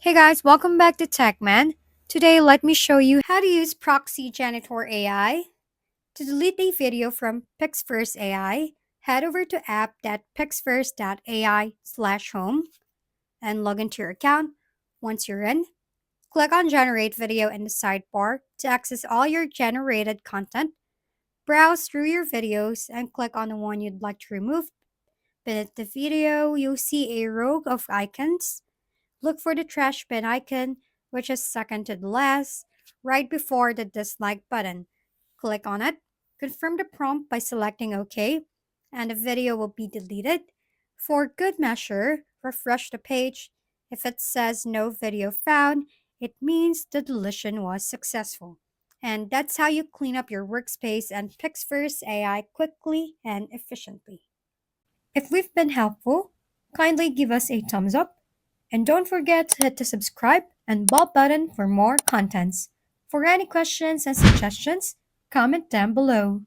Hey guys, welcome back to TechMan. Today, let me show you how to use Proxy Janitor AI. To delete a video from PixFirst AI, head over to app.pixfirst.ai/home and log into your account. Once you're in, click on Generate Video in the sidebar to access all your generated content. Browse through your videos and click on the one you'd like to remove. Beneath the video, you'll see a row of icons. Look for the trash bin icon, which is second to the last, right before the dislike button. Click on it, confirm the prompt by selecting OK, and the video will be deleted. For good measure, refresh the page. If it says no video found, it means the deletion was successful. And that's how you clean up your workspace and fix first AI quickly and efficiently. If we've been helpful, kindly give us a thumbs up and don't forget to hit the subscribe and bell button for more contents. For any questions and suggestions, comment down below.